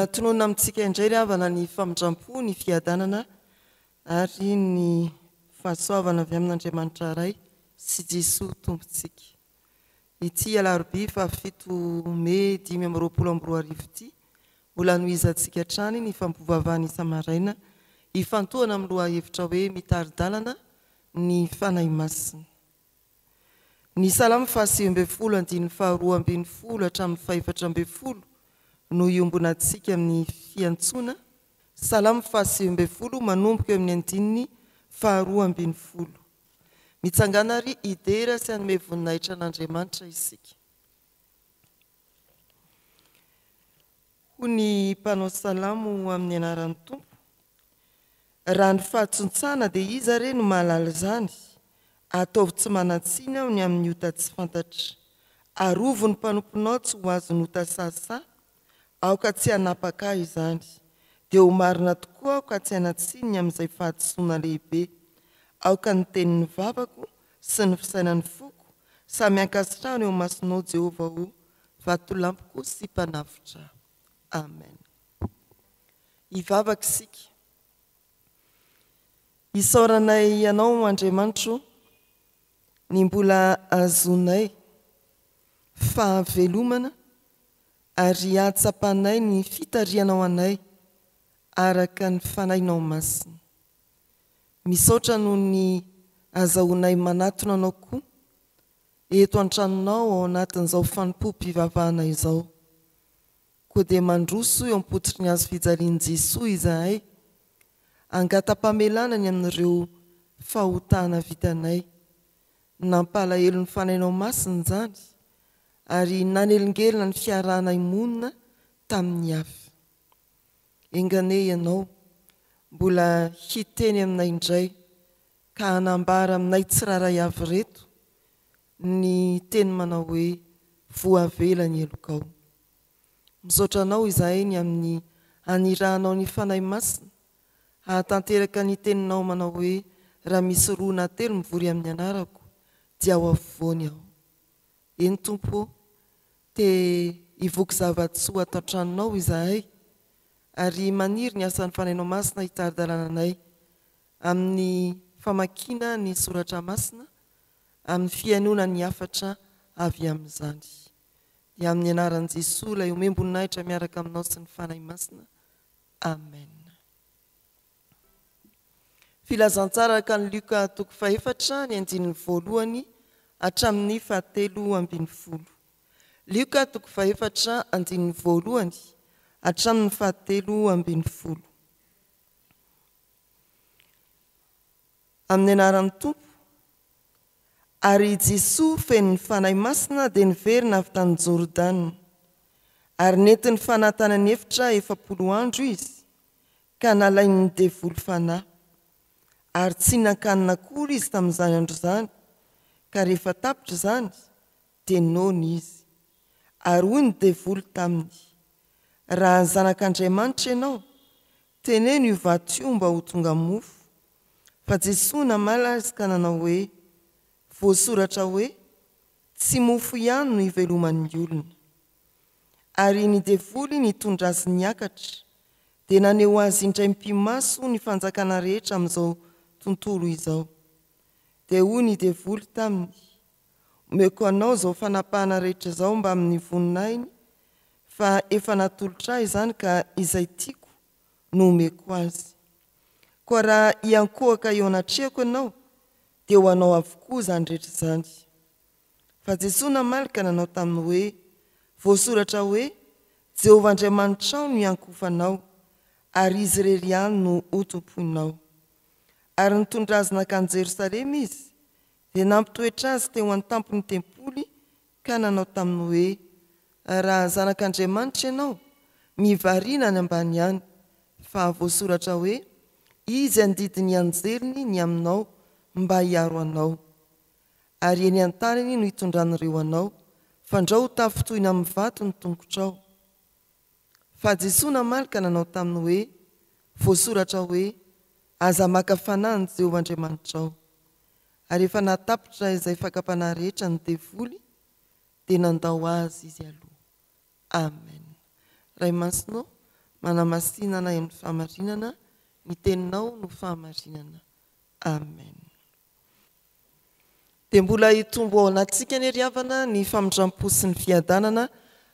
tonoana amintsika indray ry havana ny famindrampo ny fiadanana ary ny fahasoavana avy amin'Andriamanitra ray sy Jesosy tompontsika. Ity alarobia fa 7 May 2024 ity mbola nohizantsika hatrany ny fampovavahana isa-maraina hifantohana amin'ny loha hevitra hoe mitari-dalana ny fanahy masina. Ny Salamo 8 andininy 2 hatramin'ny 4 no iombonantsika amin'ny fiantsoana. Salamo 8 manomboka amin'ny andininy 2. Mitsangana ary idera sy anome voninahitra an'Andriamanitra isika. Ho ny mpanao salamo amin'ny anaran'ny Tompo, raha ny fahatsontsana dia iza re no mahalala izany, ataovy tsy manatsiny aho ny amin'ny ota tsy fantatra, arovo ny mpanomponao tsy ho azo nota sasa, aoka tsy hanapaka izany, dia ho marina tokoa aoka tsy hanatsiny amin'izay fahadisoana lehibe, aoka ny tenin'ny vavako sy ny fisainan'ny foko, samy ankasitrahany eo masonao Jehova ho vatolampoko sy mpanafitra. Amen. Hivavaka isika. Isaoranay ianao Andriamanitro, ny mbola azonay fahavelomana ary atsapanay ny fitarianao anay araka ny fanahinao masina. Misaotra noho ny azahoanay manatona anao koa eto an-tranonao ao anatin'izao fanompo-pivavahana izao. Koa dia mandroso eo am-pototry ny azo fijalian'i Jesosy izahay, angata-pamelanany amin'ireo fahotana vitanay, nampalahelo ny fanahinao masina izany, ary nanelingelina ny fiarahanay monina tamin'ny hafa. Engane ianao, mbola hiteny aminay indray, ka hanambara aminay tsiraray avy reto, ny teny manao hoe voavela ny elokao. Misaotra anao izahay ny amin'ny hanirahanao ny fanahy masina, hahatanteraka ny teninao manao hoe raha misy roa na telo mivory amin'ny anarako, dia ao afovoany aho. Eny Tompo, te hivoky zava-tsoa ato an-tranonao izahay, ary maniry ny asan'ny fanahinao masina hitari-dalana anay amin'ny famakiana ny soratra masina, amin'ny fiainona ny hafatra avy amin'izany. Dia amin'ny anaran'i Jesosy ilay omem-boninahitra miaraka aminao sy ny fanahy masina. Amen. Filazantsara ka ny Luka 4 ny andininy 1 hatramin'ny 7. Luka 4 andininy 1 hatramin'ny 7. Amin'ny anaran'ny Tompo, ary Jesosy feno ny fanahy masina dia niverina avy tany Jordana, ary nentiny fanatanany efitra 40 andro izy, ka nalainy ny devoly fanahy, ary tsy nankanina akory izy tamin'izany andro izany, ka rehefa tapitra izany dia nona izy. Ary hoy ny devoly taminy, raha zanak'Andriamanitra ianao, teneno io vato io mba ho tonga mofo. Fa Jesosy namaly azy ka nanao hoe, voasoratra hoe, tsy mofo ihany no iveloman'ny olona. Ary ny devoly nitondra azy niakatra, dia naneo azy indray mpimaso ny fanjakana rehetra amin'izao tontolo izao. Dia hoy ny devoly taminy, omeko anao izao fanapahana rehetra izao mba amin'ny voninahiny, fa efa natolotra ahy izany ka izay tiako no omeko azy. Koa raha hiankohaka eo anatrehako ianao, dia ho anao avokoa izany rehetra izany. Fa Jesosy namaly ka nanao taminy hoe, voasoratra hoe, Jehovah Andriamanitrao no iankofanao, ary izy irery ihany no otomponao. Ary nitondra azy nakany Jerosalema izy, dia nampitoetra azy teo an-tampony tempoly ka nanao taminy hoe, raha zanak'Andriamanitra ianao, mivariana ny ambany ihany, fa voasoratra hoe, izy andidiny anjeliny ny aminao mba hiaro anao. Ary eny an-taniny no hitondran'ireo anao, fandrao tafitoina amin'ny vato ny tongotrao. Fa Jesosy namaly ka nanao taminy hoe, voasoratra hoe, aza maka fanahy ny Jehovah Andriamanitrao. Ary efa natapitra izay fakapana rehetra ny devoly, dia nandao azy izy aloha. Amen. Ray masonao, manamasinana amin'ny fahamarinana, ny teninao no fahamarinana. Amen. Dia mbola hitombo ao anatsika ny ry-havana ny famindrampo sy ny fiadanana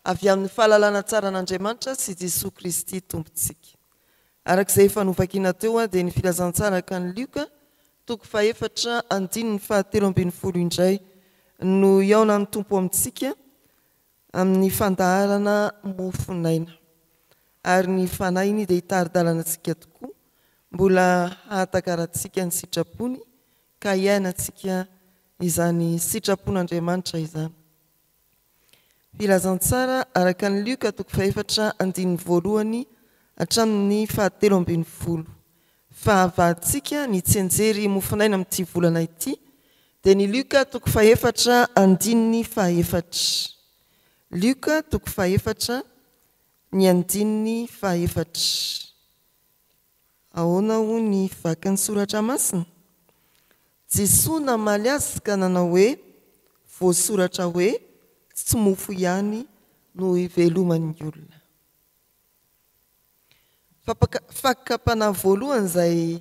avy amin'ny fahalalana tsara an'Andriamanitra sy Jesosy Kristy tompontsika. Arak'izay efa novakiana teo dia ny filazantsara ka ny Lioka toko faefatra andininy 7:20 indray no iaona amin'ny tompo amintsika amin'ny fandaharana mofonaina. Ary ny fanainy dia hitari-dalana antsika tokoa, mbola hahatakarantsika ny sitrapony ka iainantsika izany sitrapon'Andriamanitra izany. Filazantsara araka ny Lioka toko faefatra andininy 1 hatramin'ny 7:20. Fa avahantsika ny tsenjery mofonaina amin'ity volana ity dia ny Lioka toko faefatra andininy 4. Lioka toko faefatra ny andininy 4. Ahoana ho ny vakan'ny soratra masina? Jesosy namaly azy ka nanao hoe voasoratra hoe tsy mofo ihany no iveloman'ny olona. Fakapana voalohany izay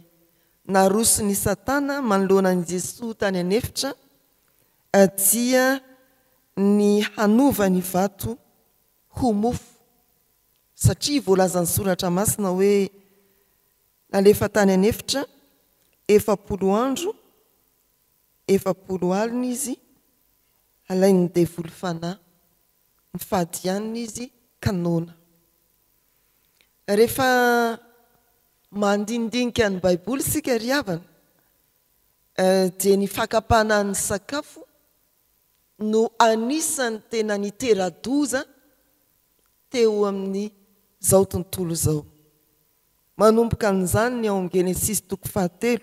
naroso ny Satana manoloana ny Jesosy tany anefitra dia ny hanova ny vato ho mofo, satria voalaza ny soratra masina hoe nalefa tany anefitra 40 andro 40 alina izy, alainy devoly fanahy, mifady ihany izy kanona. Rehefa mandindinika ny Baiboly sika ry-havana dia ny fakapana ny sakafo no anisany tena nitera-doza teo amin'ny zao tontolo zao. Manomboka an'izany ny ao amin'ny Genesis toko 13,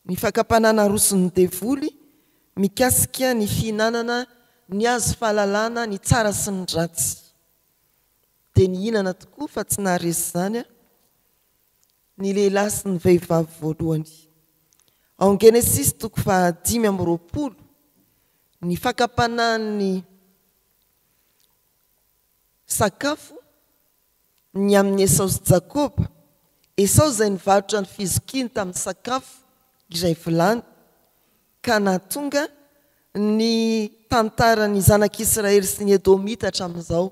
ny fakapanana roson'ny devoly mikasika ny fihinanana ny azo fahalalana ny tsara sy ny ratsy. Dia ny hinana tokoa fa tsy naharesy izany ny lehilahy sy ny vehivavy voalohany. Ao amin'ny Genesis toko 15:20, ny fakapanany sakafo ny amin'ny Esau sy Jakoba. Esau izay nivarotra ny fizokiny tamin'ny sakafo izay vilany, ka nahatonga ny tantaran'ny zanak'Israely sy ny Edomita hatramin'izao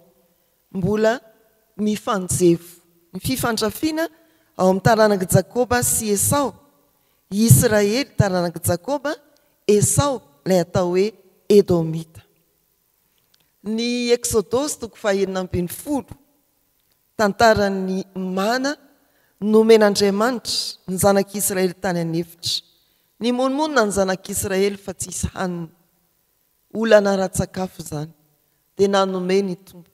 mbola mifanjevo. Ny fifandrafiana ao amin'ny taranaka Jakoba sy Esau. Israely taranaka Jakoba, Esau ilay atao hoe Edomita. Ny Exodosy toko 20, tantaran'ny mana nomen'Andriamanitra ny zanak'Israely tany anefitra. Ny monomonina ny zanak'Israely fa tsy hisy hanina, olana ara-tsakafo izany, dia nanome ny tompo.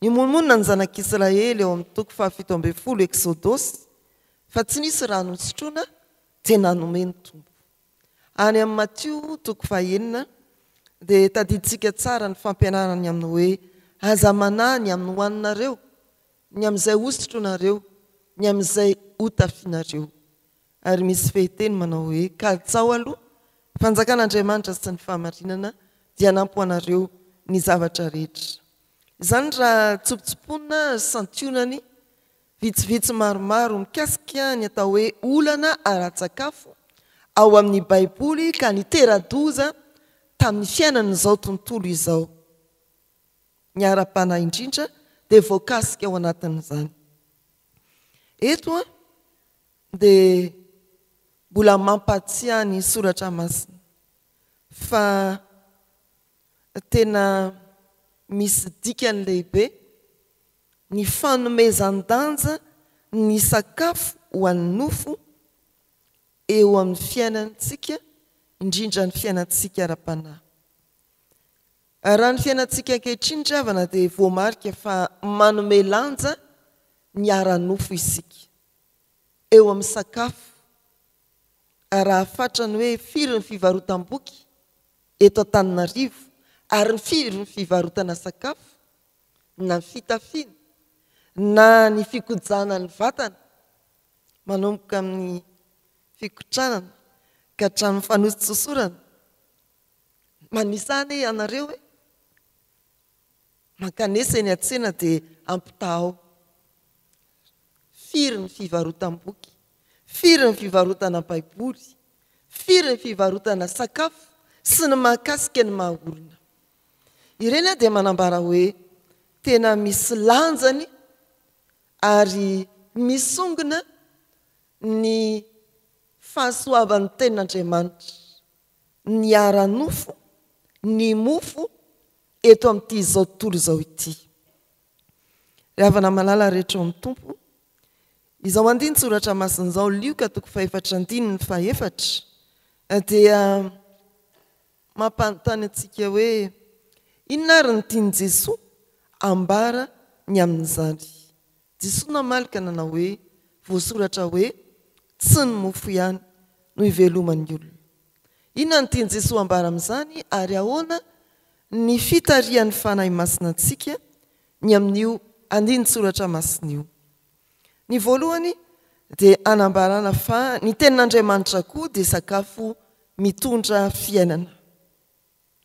Ny monomonina ny zanak'Israely ao amin'ny toko 17 Exodosy fa tsy nisy rano sotroina dia nanome ny tompo. Any amin'ny Matio toko 9 dia tadiditsika tsara ny fampianarany amin'ny hoe aza manahy ny amin'ny hoaninareo, ny amin'izay hosotronareo, ny amin'izay hotafianareo. Ary misy fehiteny manao hoe kaltsao aloha fanjakan'Andriamanitra sy ny fahamarinana dia nampoanareo ny zavatra rehetra. Izany raha tsopotsoponina santionany vitsivitsy maromaro mikasika ny atao hoe olana ara-tsakafo ao amin'ny Baiboly ka nitera-doza tamin'ny fiainan'izao tontolo izao. Ny ara-panahy indrindra dia voakasika ao anatin'izany. Eto dia mbola mampatsiahy ny soratra masina fa tena misy dikany lehibe ny fanomezan-danja ny sakafo ho an'ny nofo eo amin'ny fiainantsika, indrindra ny fiainantsika ara-panahy. Raha ny fiainantsika ankehitriny ry-havana dia voamarika fa manome lanja ny ara-nofo isika eo amin'ny sakafo. Raha fatrany hoe firy ny fivarotam-boky eto Antananarivo ary ny firy ny fivarotana sakafo na ny fitafiana na ny fikojana ny vatana manomboka amin'ny fikotranana ka hatramin'ny fanosotsosorana. Manisany ianareo hoe mankanesa eny an-tsena dia ampitao firy ny fivarotam-boky, firy ny fivarotana baiboly, firy ny fivarotana sakafo sy ny mahakasika ny mahaolona. Ireny dia manambara hoe tena misy lanjany ary misongona ny fahasoavan'ny tenin'Andriamanitra, ny ara-nofo, ny mofo eto amin'ity izao tontolo izao ity. Ravana malala rehetra amin'ny tompo, izao andiny tsoratra masin'izao Lioka 4:4 dia mampanontany antsika hoe inona ary ny tiany Jesoa ambara ny amin'izany. Jesoa namalika nanao hoe voasoratra hoe tsy ny mofo ihany no iveloman'ny olona. Inona ny tiany Jesoa ambara amin'izany ary ahoana ny fitarian'ny fanahy masina antsika ny amin'io andiny tsoratra masina io. Ny voalohany dia anambarana fa ny tenin'Andriamanitra koa dia sakafo mitondra fiainana.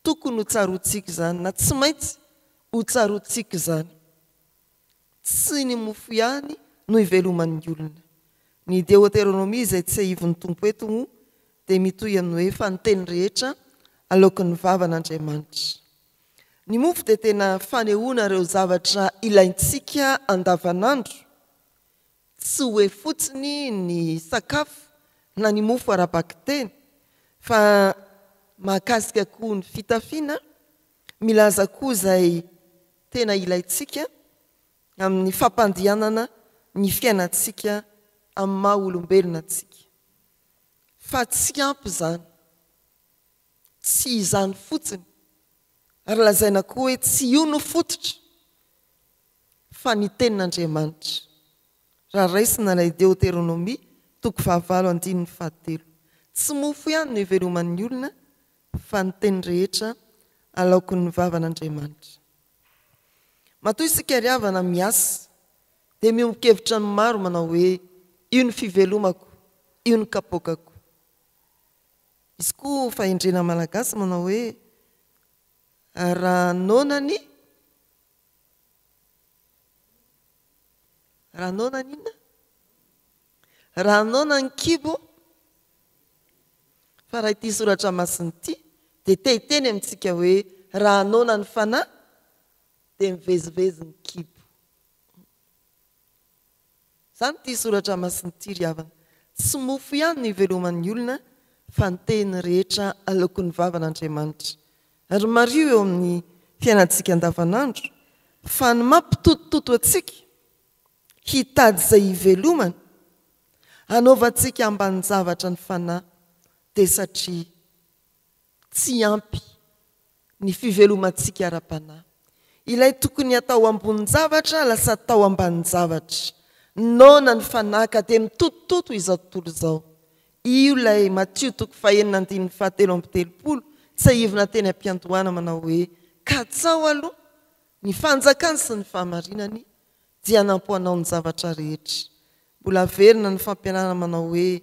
Tokony ho tsaroantsika izany na tsy maintsy ho tsaroantsika izany. Tsy ny mofo ihany no iveloman'ny olona. Ny Deutéronomie izay tsy ahivon'ny tompo eto moa dia mitohy amin'ny hoe fa ny teny rehetra alokin'ny vavan'Andriamanitra. Ny mofo dia tena fanehoana ireo zavatra ilaintsika andavanandro. Tsy hoe fotsiny ny sakafo na ny mofo ara-bakiteny fa mahakasika koa ny fitafiana, milaza koa izay tena ilaintsika amin'ny fampandehanana ny fiainantsika amin'ny maha olombelona antsika. Fa tsy ampy izany, tsy izany fotsiny, ary lazaina koa hoe tsy io no fototra fa ny tenin'Andriamanitra. Raha raisina ilay Deutéronomie 5:7. Tsy mofo ihany no iveloman'ny olona fa ny teny rehetra alokin'ny vavan'Andriamanitra. Matoa isika ry havana miasa dia miombon-kevitra ny maro manao hoe io ny fivelomako, io ny kapokako. Izy koa fahendrena malagasy manao hoe raha nonany inona? Raha nonany kibo, fa raha ity soratra masina ity dia tehiteny amintsika hoe raha nonany fanahy dia mivezivezy ny kibo. Izany ity soratra masina ity ry havana. Tsy mofo ihany ny iveloman'ny olona fa ny teny rehetra alokin'ny vavan'Andriamanitra. Ary mario eo amin'ny fiainantsika andavanandro fa ny mampitotototo antsika hitady izay ivelomana, hanaovantsika ambany zavatra ny fanahy dia satria tsy ampy ny fivelomantsika ara-panahy. Ilay tokony atao ambony zavatra lasa atao ambany zavatra. Nona ny fanahy ka dia mitotototo izao tontolo izao. Io ilay Matthieu 5:7 tsy ahivona teny am-piantohana manao hoe katsao aloha ny fanjakany sy ny fahamarinany dia nampoanao ny zavatra rehetra. Mbola verina ny fampianarana manao hoe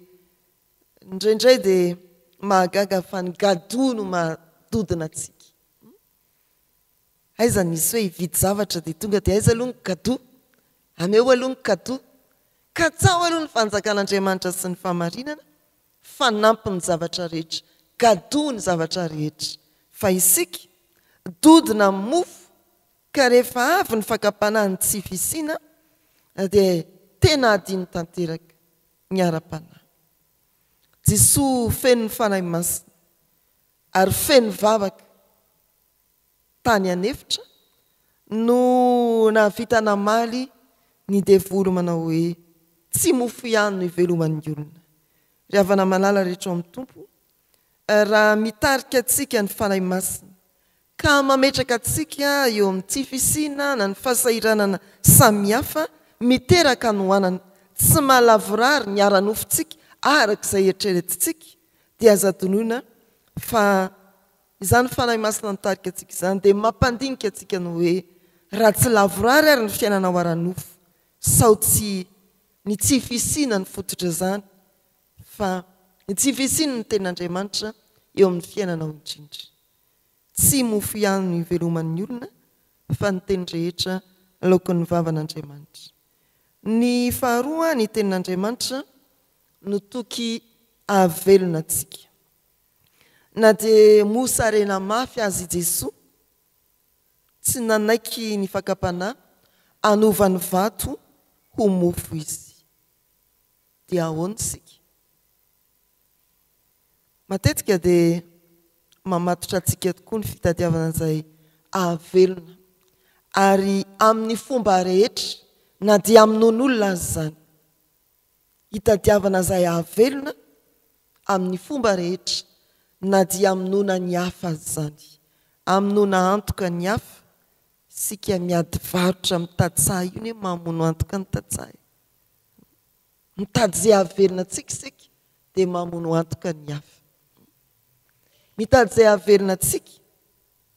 indraindray dia mahagaga fa ny gado no mahdodina antsika. Aiza nisy hoe hividy zavatra dia tonga dia aiza aloha ny gado, ameo aloha ny gado. Katsao aloha ny fanjakan'Andriamanitra sy ny fahamarinana fanampy ny zavatra rehetra, gado ny zavatra rehetra. Fa isika dodina amin'ny mofo ka rehefa avy ny fakapanahy tsy fisiana dia tena adino tanteraka ny ara-panahy. Jesoa feno ny fanahy masina ary feno vavaka tany anefitra no nahavita namaly ny devolo manao hoe tsy mofo ihany no iveloman'ny olona. Ry havana malala rehetra amin'ny tompo, raha mitarika antsika ny fanahy masina ka mametraka antsika eo amin'ny tsy fisiana na ny fahasahiranana samihafa miteraka ny hoanana, tsy mahalavorary ny ara-nofontsika arak'izay eritreretintsika dia aza tonoina fa izany fanahy masina mitarika antsika izany dia mampandinika antsika ny hoe raha tsy lavorary ary ny fiainana ao ara-nofo sao tsy ny tsy fisiana ny fototra izany fa ny tsy fisiana ny tenin'Andriamanitra eo amin'ny fiainana indrindra. Tsy mofo ihany no iveloman'ny olona fa ny teny rehetra alokin'ny vavan'Andriamanitra. Ny faharoa ny tenin'Andriamanitra no toky avelona antsika. Na dia mosarena mafy azy Jesosy, tsy nanaiky ny fakapanahy anovany vato ho mofo izy. Dia ahoana isika? Matetika dia mamatotra antsika tokoa ny fitadiavana izay avelona. Ary amin'ny fomba rehetra, na dia amin'olona azy zany, hitadiavana izay avelona amin'ny fomba rehetra, na dia aminona ny hafa azy zany. Aminona antoka ny hafa, sika miady varotra mitatsaha io ny mamono antoka ny tatsaha. Mitady izay avelona antsika sika dia mamono antoka ny hafa. Mitady izay avelona antsika,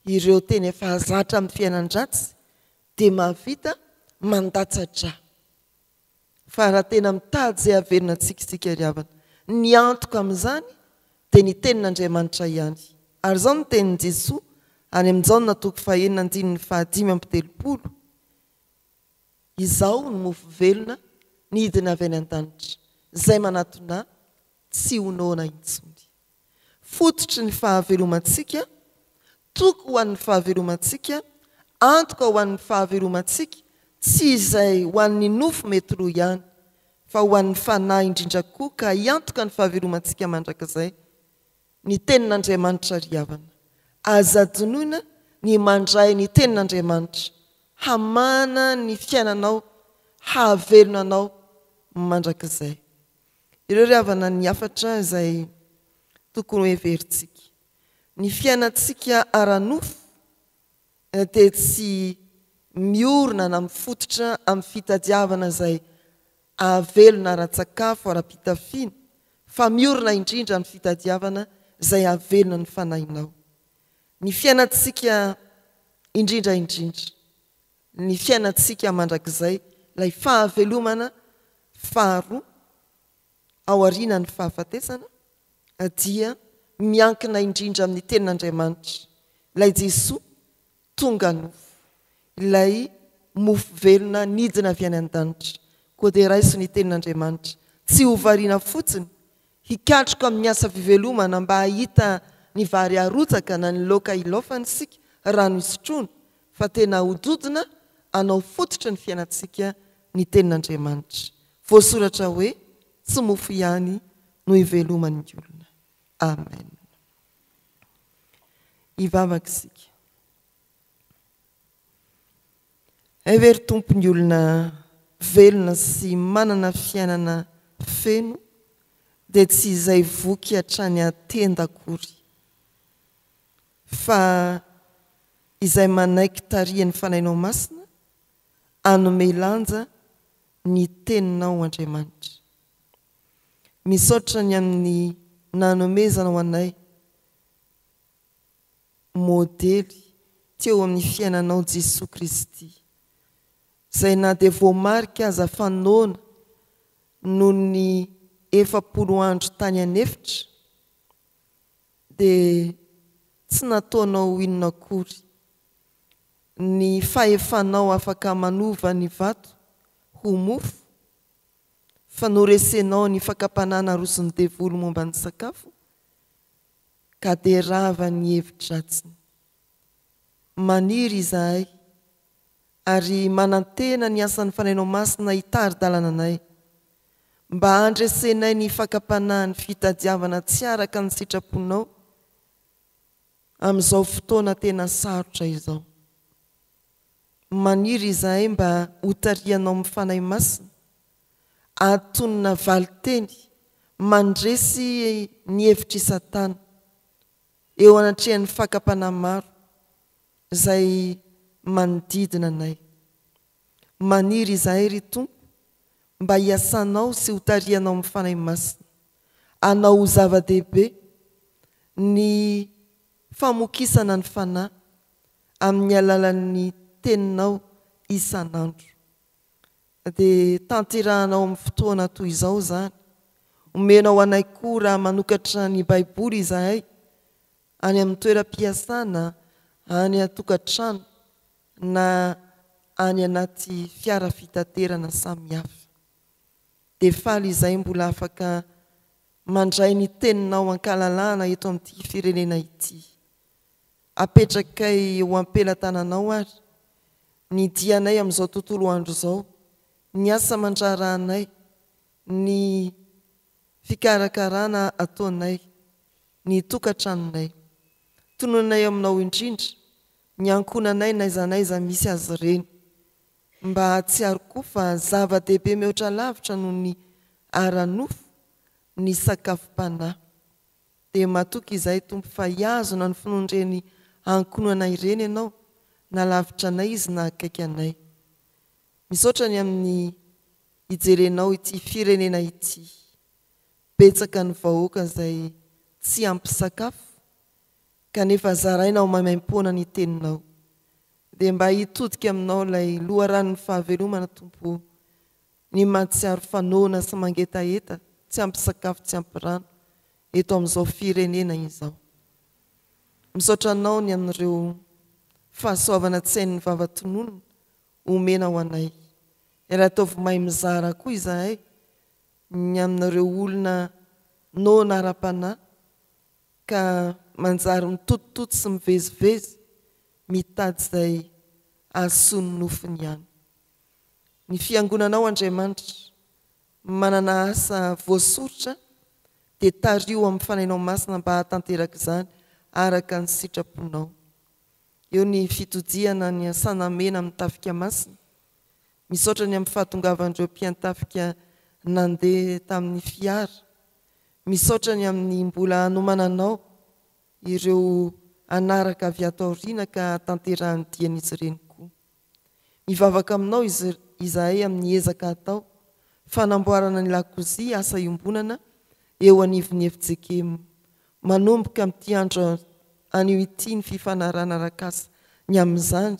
ireo teny efa zatra amin'ny fiainan-dratsy dia mahavita mandatsatra. Fa raha tena mitady izay avelona antsika sika ry havana, ny antoka amin'izany dia ny tenin'Andriamanitra ihany. Ary izao no tenin'i Jesosy any amin'ny Jaona 9:5-10. Izao no mofo velona nidina avy any an-danitra, izay manatona tsy honoana intsony. Fototry ny fahavelomantsika, toko ho an'ny fahavelomantsika, antoka ho an'ny fahavelomantsika, tsy izay ho an'ny nofo mety roa ihany, fa ho an'ny fanahy indrindra koa ka hiantoka ny fahavelomantsika mandrakizay. Ny tenin'Andriamanitra ry havana, aza adinoina ny mandray ny tenin'Andriamanitra, hamana ny fiainanao, hahavelonanao mandrakizay. Ireo ry havana ny hafatra izay tokony heverintsika. Ny fiainantsika ara-nofo dia tsy miorina na mifototra amin'ny fitadiavana izay avelona ara-tsakafo, ara-pitafiana, fa miorina indrindra amin'ny fitadiavana izay avelona ny fanahinao. Ny fiainantsika indrindra, ny fiainantsika mandrakizay, ilay fahavelomana faharoa ao aorianan'ny fahafatesana, dia miankina indrindra amin'ny tenin'Andriamanitra. Ilay Jesosy tonga nofo, ilay mofo velona nidina avy any an-danitra. Koa dia raiso ny tenin'Andriamanitra, tsy ho variana fotsiny hikatroka amin'ny asa fivelomana mba hahita ny vary arotsaka na ny laoka ilaofany sika raha no isotroana, fa tena hododina anao fototra ny fiainantsika ny tenin'Andriamanitra. Voasoratra hoe tsy mofo ihany no hivelomany olona. Amen. Ivavaka isika. Hevery tompony olona velona sy manana fiainana feno, dia tsy izay voky hatrany atenda akory, fa izay manaiky tarihan'ny fanahinao masina, anome lanja ny teninao Andriamanitra. Misaotra ny amin'ny nanomezana ho anay modely teo amin'ny fiainanao Jesosy Kristy, izay na dia voamarika aza fanoana noho ny 40 andro tany anefitra, dia tsy nataonao inona akory ny fahefanao afaka manova ny vato ho mofo, fa noresenao ny fakapanana rosony devolo momba ny sakafo, ka dia rava ny hevin-dratsiny. Maniry izahay ary manantena ny asan'ny fanahinao masina hitary-dalana anay, mba handresenay ny fakapanahany fitadiavana tsy araka ny sitraponao amin'izao fotoana tena sarotra izao. Maniry izahay mba hotarianao amin'ny fanahy masina, atonina valiteny mandresy ny hevitry Satana eo anatrehan'ny fakapana maro izay manodidina anay. Maniry izahay ry Tompo, mba hiasanao sy hotarianao amin'ny fanahy masina, anao ho zava-dehibe ny famokisana ny fanahy amin'ny alalan'ny teninao isan'andro. Dia tanterahanao amin'ny fotoana toy izao zany, omenao anay koa raha manokatra ny Baiboly izahay, any amin'ny toeram-piasana, any an-tokantrano, na any anaty fiara fitaterana samihafa. Dia faly izay mbola afaka mandray ny teninao ankalalana eto amin'ity firenena ity. Apetrakay eo ampelatananao ary ny dianay amin'izao tontolo andro izao, ny asa mandraranay, ny fikarakarana ataonay, ny tokantranonay. Tononay aminao indrindra ny ankonanay naizanaiza misy azy ireny, mba hatsiaro koa fa zava-dehibe mihoatra lavitra noho ny aranofo ny sakafom-panahy. Dia matoky izay Tompo fa hiazona ny finondreny ankonanay ireny ianao, na lavitra anay izy na akaiky anay. Misaotra ny amin'ny hijerenao ity firenena ity. Betsaka ny vahoaka izay tsy ampy sakafo, kanefa zarainao mamaim-poana ny teninao. Dia mba hitodika aminao ilay loharan'ny fahavelomana Tompo, ny mahatsiaro fanoana sy mangetaheta, tsy ampy sakafo, tsy ampy rano, eto amin'izao firenena izao. Misaotra anao ny amin'ireo fahasoavana tsain'ny vavatononona omena ho anay. Raha ataovy mahay mizara koa izahay ny amin'ireo olona noana ara-panahy ka manjary mitotototo sy mivezivezy mitady izay ahasoany nofiny ihany. Ny fiangonanao Andriamanitra manana asa voasoritra dia tario amin'ny fanainao masina mba hatanteraka izany araka ny sitraponao. Eo ny fitodiana ny asanamena amin'ny tafika masina. Misaotra ny amin'ny fahatongavan'ireo mpiantafika nandeha tamin'ny fiara. Misaotra ny amin'ny mbola hanomananao ireo anaraka avy ato aoriana ka tanterahany dian'izy ireny koa. Mivavaka aminao izahay amin'ny ezaka atao fanamboarana ny lakozia asa iombonana eo anivon'ny Efijekemo. Manomboka amin'ity andro anio ity ny fifanarana arak'asa ny amin'izany,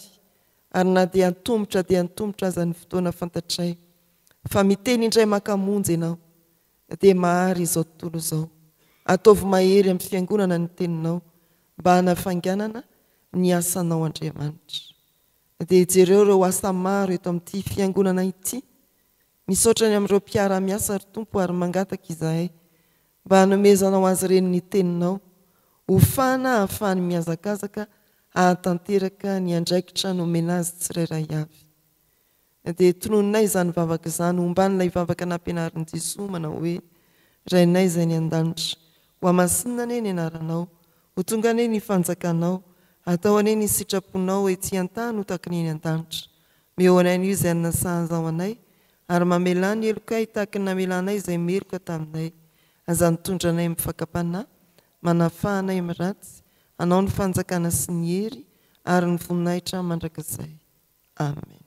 ary na dia antombotra aza ny fotoana fantatray. Fa miteny indray makamonjy ianao dia mahary izao tontolo izao. Ataovy mahery amin'ny fiangonana ny teninao mba hanafanganana ny asanao Andriamanitra. Dia jereo ireo asa maro eto amin'ity fiangonana ity. Misaotra ny amin'ireo mpiara-miasa ary Tompo ary mangataka izahay mba hanomezanao azy ireny ny teninao, hofana ahafahany mihazakazaka ahatanteraka ny andraikitra nomena azy tsirairay avy. Dia tonononay izany vavaka izany homban'ilay vavaka nampianarin'i Jesosy manao hoe: Rainay izay ny an-danitra, ho amasinina anie ny anaranao, ho tonga anie ny fanjakanao, atao anie ny sitraponao ety an-tany ho tahaka ny eny an-danitra. Meo anay io izay nasahanao anay, ary mamela ny elokay tahaka ny namelanay izay meloka taminay. Aza nitondra anay mifakam-panahy, manafahanay amin'ny ratsy, anao ny fanjakana sy ny hery ary ny voninahitra mandrakizay. Amen.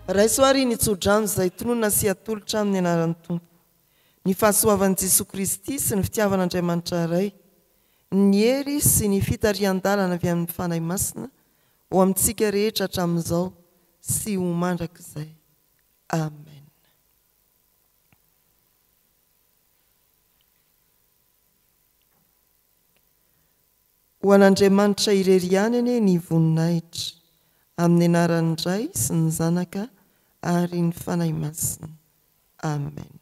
Raisoary ny tsodrano izay tonona sy atolotra amin'ny anaran'ny Tompo. Ny fahasoavan'i Jesosy Kristy sy ny fitiavan'Andriamanitra iray, ny hery sy ny fitarian-dalana avy amin'ny fanahy masina ho amintsika rehetra hatramin'izao sy ho mandrakizay. Amen. Ho an'Andriamanitra irery ihany anie ny voninahitra, amin'ny anaran'ny Ray sy ny Zanaka ary ny fanahy masina. Amen.